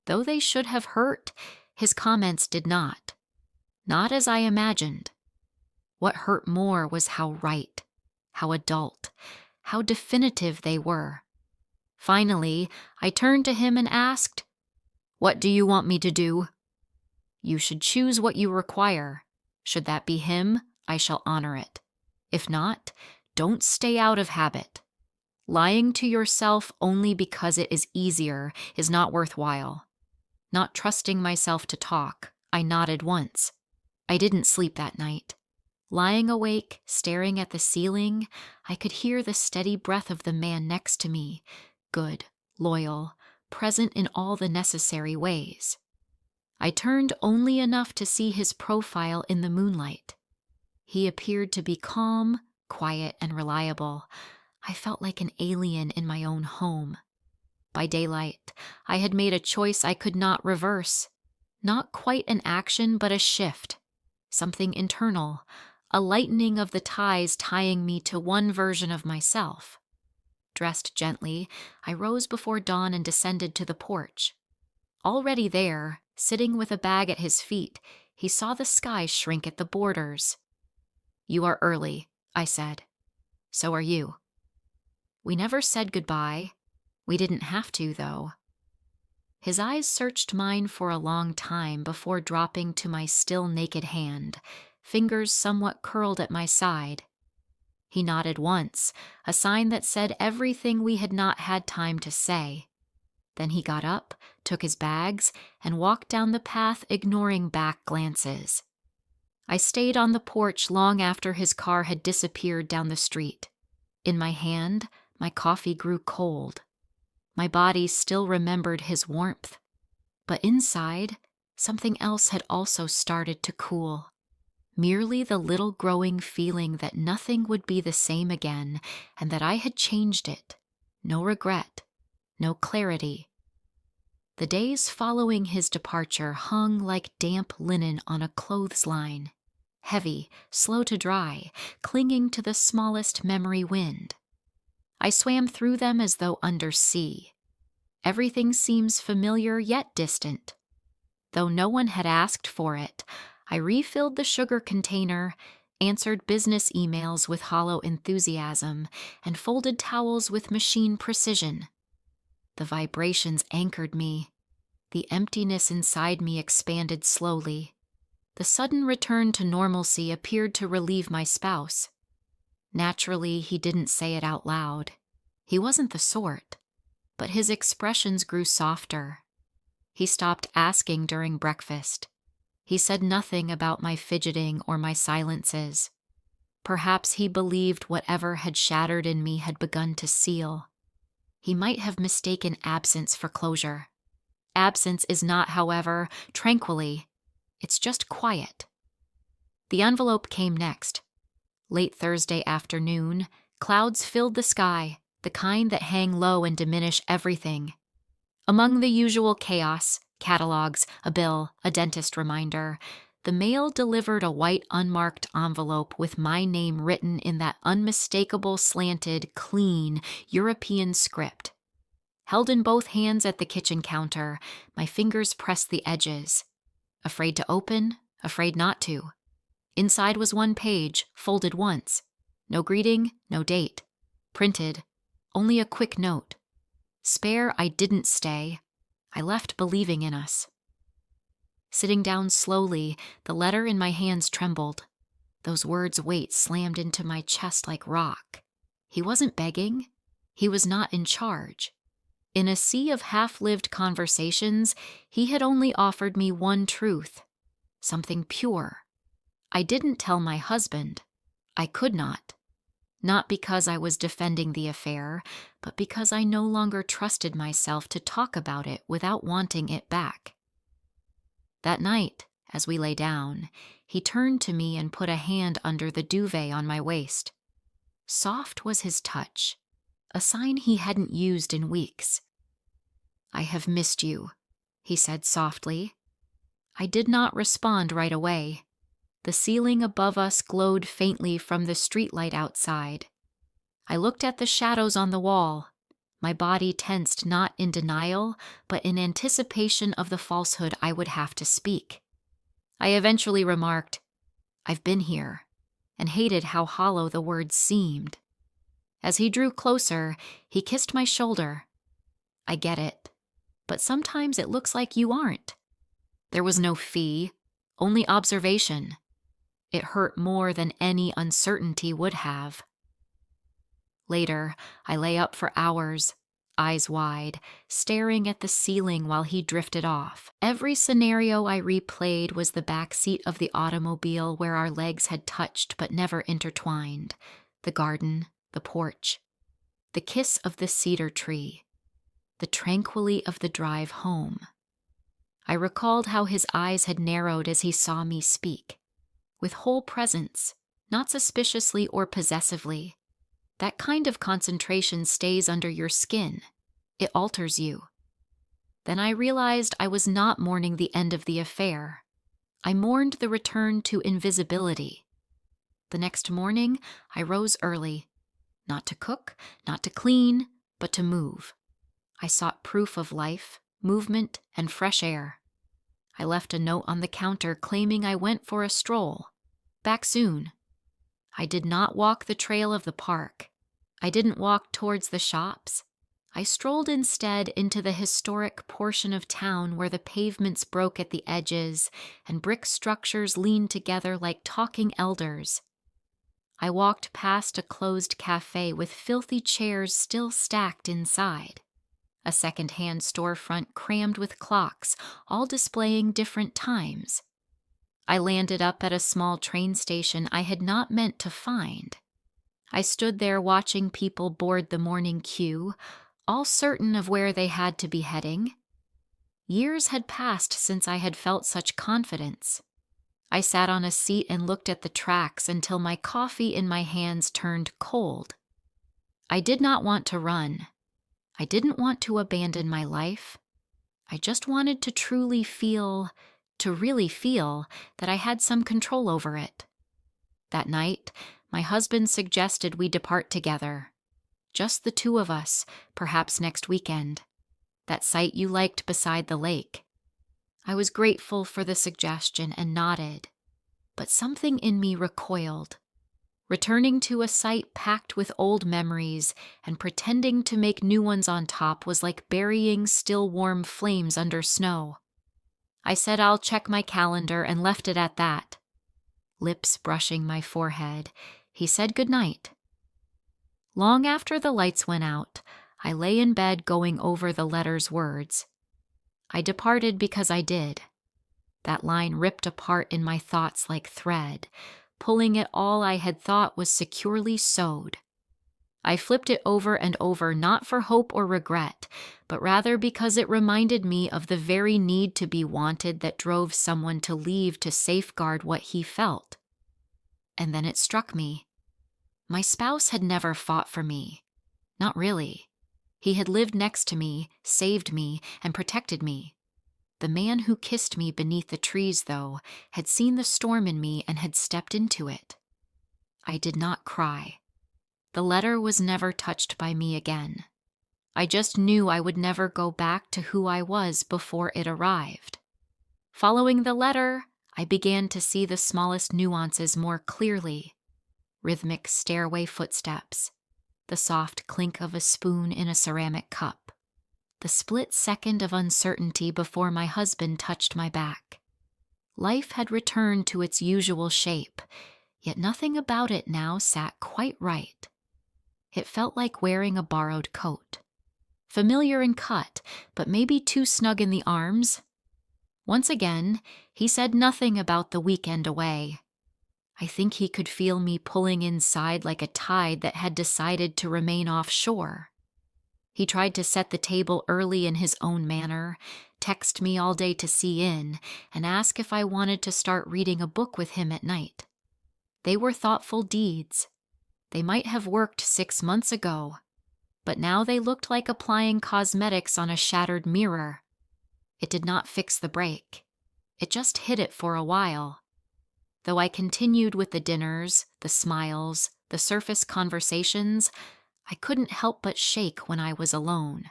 Though they should have hurt, his comments did not. Not as I imagined. What hurt more was how right, how adult, how definitive they were. Finally, I turned to him and asked, "What do you want me to do?" "You should choose what you require. Should that be him, I shall honor it. If not, don't stay out of habit. Lying to yourself only because it is easier is not worthwhile." Not trusting myself to talk, I nodded once. I didn't sleep that night. Lying awake, staring at the ceiling, I could hear the steady breath of the man next to me, good, loyal, present in all the necessary ways. I turned only enough to see his profile in the moonlight. He appeared to be calm, quiet, and reliable. I felt like an alien in my own home. By daylight, I had made a choice I could not reverse. Not quite an action, but a shift. Something internal, a lightening of the ties tying me to one version of myself. Dressed gently, I rose before dawn and descended to the porch. Already there, sitting with a bag at his feet, he saw the sky shrink at the borders. "You are early," I said. "So are you." We never said goodbye. We didn't have to, though. His eyes searched mine for a long time before dropping to my still naked hand, fingers somewhat curled at my side. He nodded once, a sign that said everything we had not had time to say. Then he got up, took his bags, and walked down the path, ignoring back glances. I stayed on the porch long after his car had disappeared down the street. In my hand, my coffee grew cold. My body still remembered his warmth. But inside, something else had also started to cool. Merely the little growing feeling that nothing would be the same again, and that I had changed it. No regret, no clarity. The days following his departure hung like damp linen on a clothesline, heavy, slow to dry, clinging to the smallest memory wind. I swam through them as though under sea. Everything seems familiar yet distant. Though no one had asked for it, I refilled the sugar container, answered business emails with hollow enthusiasm, and folded towels with machine precision. The vibrations anchored me. The emptiness inside me expanded slowly. The sudden return to normalcy appeared to relieve my spouse. Naturally, he didn't say it out loud. He wasn't the sort. But his expressions grew softer. He stopped asking during breakfast. He said nothing about my fidgeting or my silences. Perhaps he believed whatever had shattered in me had begun to seal. He might have mistaken absence for closure. Absence is not, however, tranquilly. It's just quiet. The envelope came next. Late Thursday afternoon, clouds filled the sky, the kind that hang low and diminish everything. Among the usual chaos, catalogs, a bill, a dentist reminder, the mail delivered a white unmarked envelope with my name written in that unmistakable slanted, clean, European script. Held in both hands at the kitchen counter, my fingers pressed the edges. Afraid to open, afraid not to. Inside was one page, folded once. No greeting, no date. Printed, only a quick note. Spare, I didn't stay. I left believing in us. Sitting down slowly, the letter in my hands trembled. Those words' weight slammed into my chest like rock. He wasn't begging. He was not in charge. In a sea of half-lived conversations, he had only offered me one truth, something pure. I didn't tell my husband. I could not. Not because I was defending the affair, but because I no longer trusted myself to talk about it without wanting it back. That night, as we lay down, he turned to me and put a hand under the duvet on my waist. Soft was his touch, a sign he hadn't used in weeks. "I have missed you," he said softly. I did not respond right away. The ceiling above us glowed faintly from the streetlight outside. I looked at the shadows on the wall, my body tensed not in denial, but in anticipation of the falsehood I would have to speak. I eventually remarked, "I've been here," and hated how hollow the words seemed. As he drew closer, he kissed my shoulder. "I get it, but sometimes it looks like you aren't." There was no fee, only observation. It hurt more than any uncertainty would have. Later, I lay up for hours, eyes wide, staring at the ceiling while he drifted off. Every scenario I replayed was the back seat of the automobile where our legs had touched but never intertwined, the garden, the porch, the kiss of the cedar tree, the tranquility of the drive home. I recalled how his eyes had narrowed as he saw me speak. With whole presence, not suspiciously or possessively. That kind of concentration stays under your skin. It alters you. Then I realized I was not mourning the end of the affair. I mourned the return to invisibility. The next morning, I rose early. Not to cook, not to clean, but to move. I sought proof of life, movement, and fresh air. I left a note on the counter claiming I went for a stroll. Back soon. I did not walk the trail of the park. I didn't walk towards the shops. I strolled instead into the historic portion of town where the pavements broke at the edges and brick structures leaned together like talking elders. I walked past a closed cafe with filthy chairs still stacked inside. A second-hand storefront crammed with clocks, all displaying different times. I landed up at a small train station I had not meant to find. I stood there watching people board the morning queue, all certain of where they had to be heading. Years had passed since I had felt such confidence. I sat on a seat and looked at the tracks until my coffee in my hands turned cold. I did not want to run. I didn't want to abandon my life. I just wanted to really feel that I had some control over it. That night, my husband suggested we depart together. Just the two of us, perhaps next weekend. That site you liked beside the lake. I was grateful for the suggestion and nodded, but something in me recoiled. Returning to a site packed with old memories and pretending to make new ones on top was like burying still warm flames under snow. I said I'll check my calendar and left it at that. Lips brushing my forehead, he said goodnight. Long after the lights went out, I lay in bed going over the letter's words. I departed because I did. That line ripped apart in my thoughts like thread, pulling at all I had thought was securely sewed. I flipped it over and over not for hope or regret, but rather because it reminded me of the very need to be wanted that drove someone to leave to safeguard what he felt. And then it struck me. My spouse had never fought for me. Not really. He had lived next to me, saved me, and protected me. The man who kissed me beneath the trees, though, had seen the storm in me and had stepped into it. I did not cry. The letter was never touched by me again. I just knew I would never go back to who I was before it arrived. Following the letter, I began to see the smallest nuances more clearly. Rhythmic stairway footsteps, the soft clink of a spoon in a ceramic cup, the split second of uncertainty before my husband touched my back. Life had returned to its usual shape, yet nothing about it now sat quite right. It felt like wearing a borrowed coat. Familiar in cut, but maybe too snug in the arms. Once again, he said nothing about the weekend away. I think he could feel me pulling inside like a tide that had decided to remain offshore. He tried to set the table early in his own manner, text me all day to see in, and ask if I wanted to start reading a book with him at night. They were thoughtful deeds. They might have worked 6 months ago, but now they looked like applying cosmetics on a shattered mirror. It did not fix the break. It just hid it for a while. Though I continued with the dinners, the smiles, the surface conversations, I couldn't help but shake when I was alone.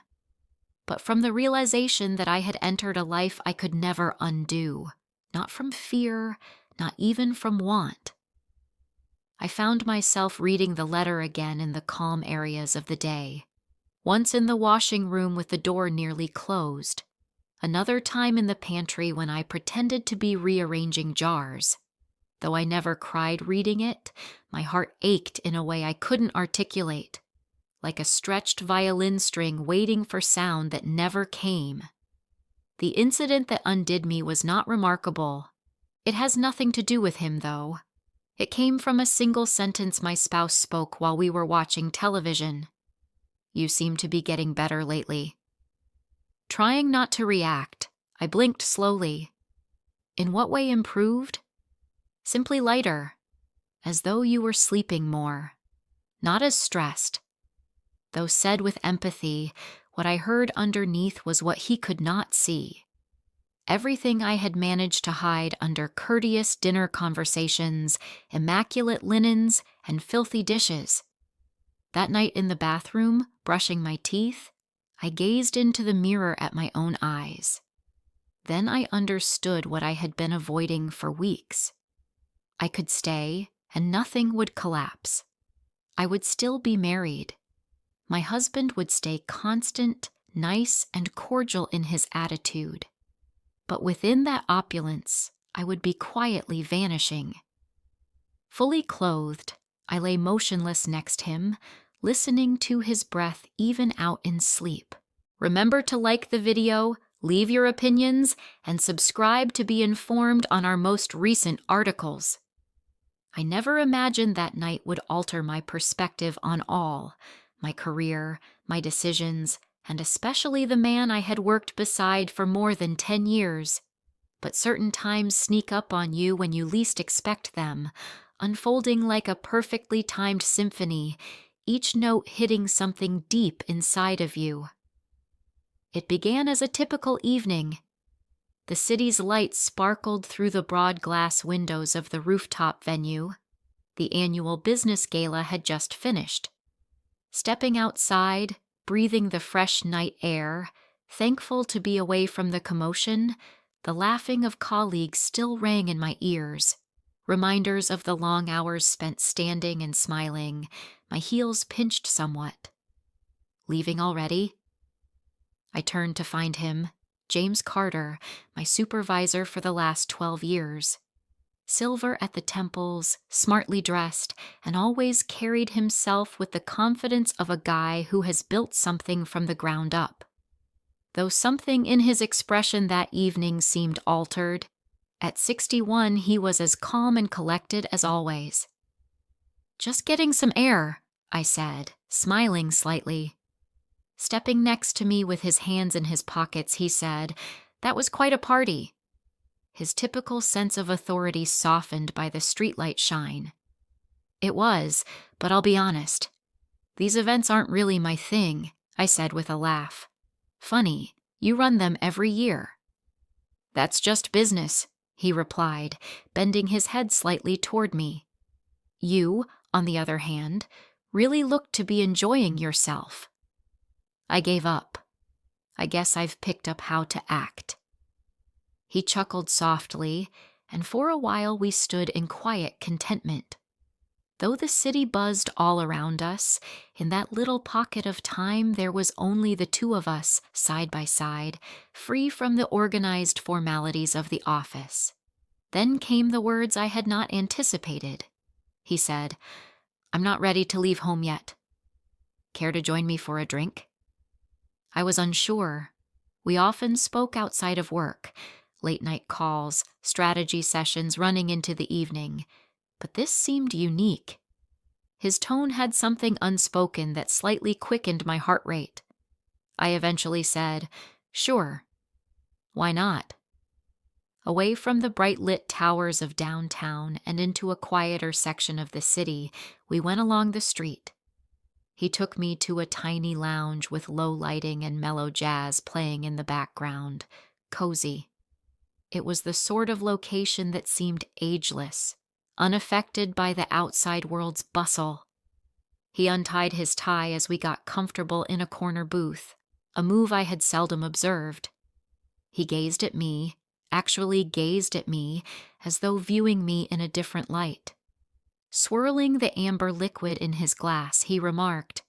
But from the realization that I had entered a life I could never undo, not from fear, not even from want. I found myself reading the letter again in the calm areas of the day. Once in the washing room with the door nearly closed. Another time in the pantry when I pretended to be rearranging jars. Though I never cried reading it, my heart ached in a way I couldn't articulate, like a stretched violin string waiting for sound that never came. The incident that undid me was not remarkable. It has nothing to do with him, though. It came from a single sentence my spouse spoke while we were watching television. "You seem to be getting better lately." Trying not to react, I blinked slowly. In what way improved? Simply lighter, as though you were sleeping more, not as stressed. Though said with empathy, what I heard underneath was what he could not see. Everything I had managed to hide under courteous dinner conversations, immaculate linens, and filthy dishes. That night in the bathroom, brushing my teeth, I gazed into the mirror at my own eyes. Then I understood what I had been avoiding for weeks. I could stay, and nothing would collapse. I would still be married. My husband would stay constant, nice, and cordial in his attitude. But within that opulence, I would be quietly vanishing. Fully clothed, I lay motionless next him, listening to his breath even out in sleep. Remember to like the video, leave your opinions, and subscribe to be informed on our most recent articles. I never imagined that night would alter my perspective on all, my career, my decisions, and especially the man I had worked beside for more than 10 years. But certain times sneak up on you when you least expect them, unfolding like a perfectly timed symphony, each note hitting something deep inside of you. It began as a typical evening. The city's lights sparkled through the broad glass windows of the rooftop venue. The annual business gala had just finished. Stepping outside, breathing the fresh night air, thankful to be away from the commotion, the laughing of colleagues still rang in my ears. Reminders of the long hours spent standing and smiling, my heels pinched somewhat. Leaving already? I turned to find him, James Carter, my supervisor for the last 12 years. Silver at the temples, smartly dressed, and always carried himself with the confidence of a guy who has built something from the ground up. Though something in his expression that evening seemed altered, at 61 he was as calm and collected as always. "Just getting some air," I said, smiling slightly. Stepping next to me with his hands in his pockets, he said, "That was quite a party." His typical sense of authority softened by the streetlight shine. "It was, but I'll be honest. These events aren't really my thing," I said with a laugh. "Funny, you run them every year." "That's just business," he replied, bending his head slightly toward me. "You, on the other hand, really look to be enjoying yourself." I gave up. I guess I've picked up how to act. He chuckled softly, and for a while we stood in quiet contentment. Though the city buzzed all around us, in that little pocket of time there was only the two of us, side by side, free from the organized formalities of the office. Then came the words I had not anticipated. He said, "I'm not ready to leave home yet. Care to join me for a drink?" I was unsure. We often spoke outside of work, late-night calls, strategy sessions running into the evening, but this seemed unique. His tone had something unspoken that slightly quickened my heart rate. I eventually said, "Sure. Why not?" Away from the bright-lit towers of downtown and into a quieter section of the city, we went along the street. He took me to a tiny lounge with low lighting and mellow jazz playing in the background, cozy. It was the sort of location that seemed ageless, unaffected by the outside world's bustle. He untied his tie as we got comfortable in a corner booth, a move I had seldom observed. He gazed at me, actually gazed at me, as though viewing me in a different light. Swirling the amber liquid in his glass, he remarked,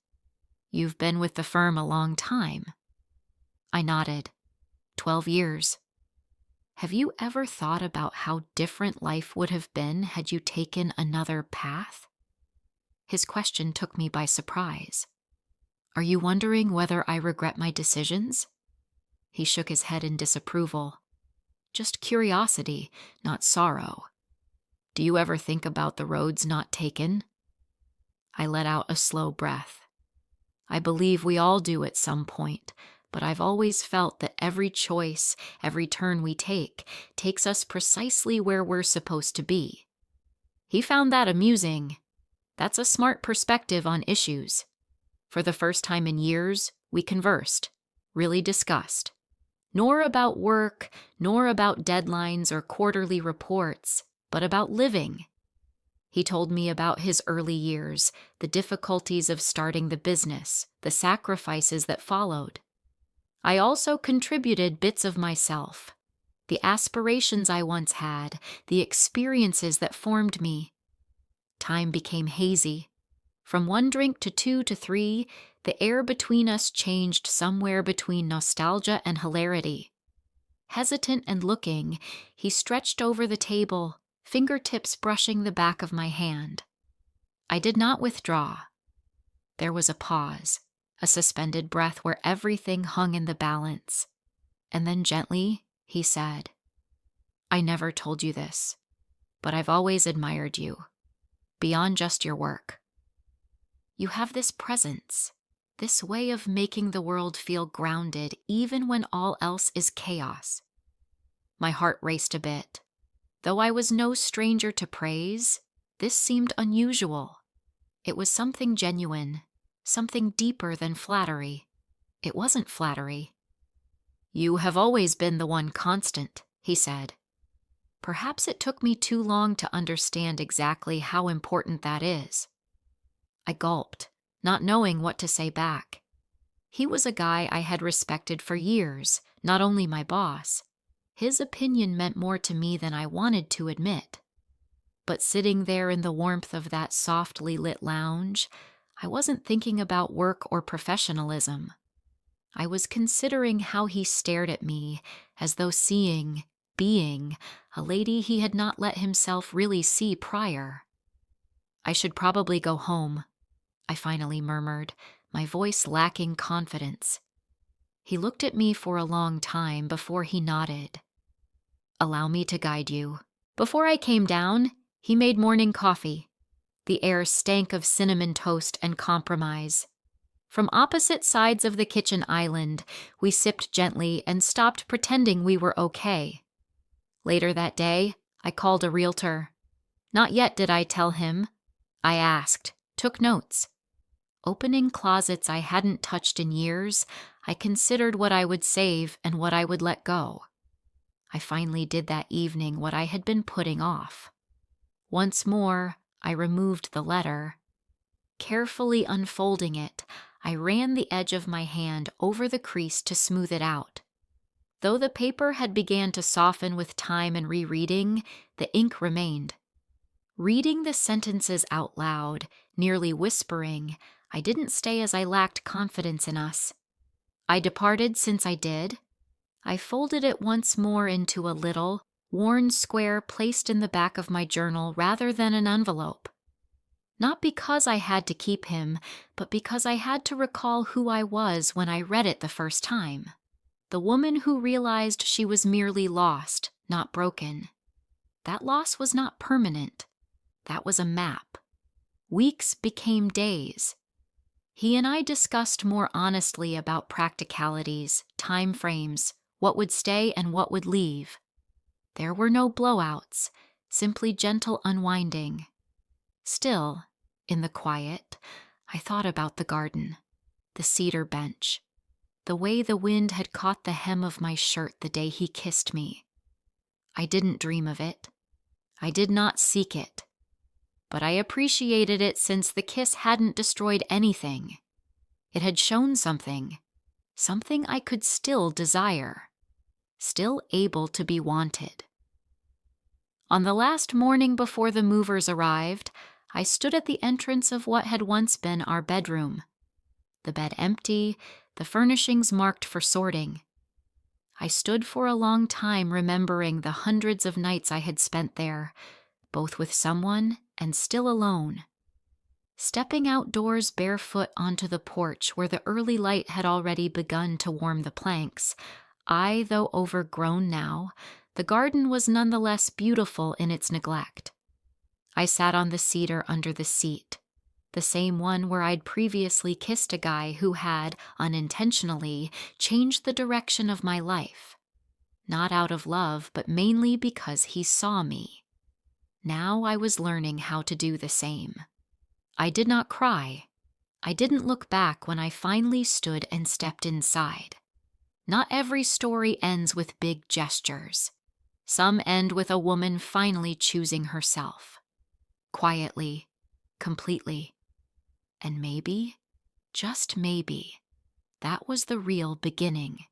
"You've been with the firm a long time." I nodded. 12 years. "Have you ever thought about how different life would have been had you taken another path?" His question took me by surprise. "Are you wondering whether I regret my decisions?" He shook his head in disapproval. "Just curiosity, not sorrow. Do you ever think about the roads not taken?" I let out a slow breath. I believe we all do at some point, but I've always felt that every choice, every turn we take, takes us precisely where we're supposed to be. He found that amusing. That's a smart perspective on issues. For the first time in years, we conversed, really discussed. Nor about work, nor about deadlines or quarterly reports, but about living. He told me about his early years, the difficulties of starting the business, the sacrifices that followed. I also contributed bits of myself, the aspirations I once had, the experiences that formed me. Time became hazy. From 1 drink to 2 to 3, the air between us changed somewhere between nostalgia and hilarity. Hesitant and looking, he stretched over the table, fingertips brushing the back of my hand. I did not withdraw. There was a pause, a suspended breath where everything hung in the balance. And then gently, he said, "I never told you this, but I've always admired you, beyond just your work. You have this presence, this way of making the world feel grounded even when all else is chaos." My heart raced a bit. Though I was no stranger to praise, this seemed unusual. It was something genuine, something deeper than flattery. It wasn't flattery. "You have always been the one constant," he said. Perhaps it took me too long to understand exactly how important that is. I gulped, not knowing what to say back. He was a guy I had respected for years, not only my boss. His opinion meant more to me than I wanted to admit. But sitting there in the warmth of that softly lit lounge, I wasn't thinking about work or professionalism. I was considering how he stared at me, as though seeing, being, a lady he had not let himself really see prior. "I should probably go home," I finally murmured, my voice lacking confidence. He looked at me for a long time before he nodded. "Allow me to guide you." Before I came down, he made morning coffee. The air stank of cinnamon toast and compromise. From opposite sides of the kitchen island, we sipped gently and stopped pretending we were okay. Later that day, I called a realtor. Not yet did I tell him. I asked, took notes. Opening closets I hadn't touched in years, I considered what I would save and what I would let go. I finally did that evening what I had been putting off. Once more, I removed the letter. Carefully unfolding it, I ran the edge of my hand over the crease to smooth it out. Though the paper had began to soften with time and rereading, the ink remained. Reading the sentences out loud, nearly whispering, I didn't stay as I lacked confidence in us. I departed since I did. I folded it once more into a little, worn square placed in the back of my journal rather than an envelope. Not because I had to keep him, but because I had to recall who I was when I read it the first time. The woman who realized she was merely lost, not broken. That loss was not permanent. That was a map. Weeks became days. He and I discussed more honestly about practicalities, time frames, what would stay and what would leave. There were no blowouts, simply gentle unwinding. Still, in the quiet, I thought about the garden, the cedar bench, the way the wind had caught the hem of my shirt the day he kissed me. I didn't dream of it. I did not seek it. But I appreciated it since the kiss hadn't destroyed anything. It had shown something I could still desire, still able to be wanted. On the last morning before the movers arrived, I stood at the entrance of what had once been our bedroom. The bed empty, the furnishings marked for sorting. I stood for a long time remembering the hundreds of nights I had spent there, both with someone and still alone. Stepping outdoors barefoot onto the porch where the early light had already begun to warm the planks, though overgrown now, the garden was nonetheless beautiful in its neglect. I sat on the cedar under the seat, the same one where I'd previously kissed a guy who had, unintentionally, changed the direction of my life. Not out of love, but mainly because he saw me. Now I was learning how to do the same. I did not cry. I didn't look back when I finally stood and stepped inside. Not every story ends with big gestures. Some end with a woman finally choosing herself. Quietly, completely. And maybe, just maybe, that was the real beginning.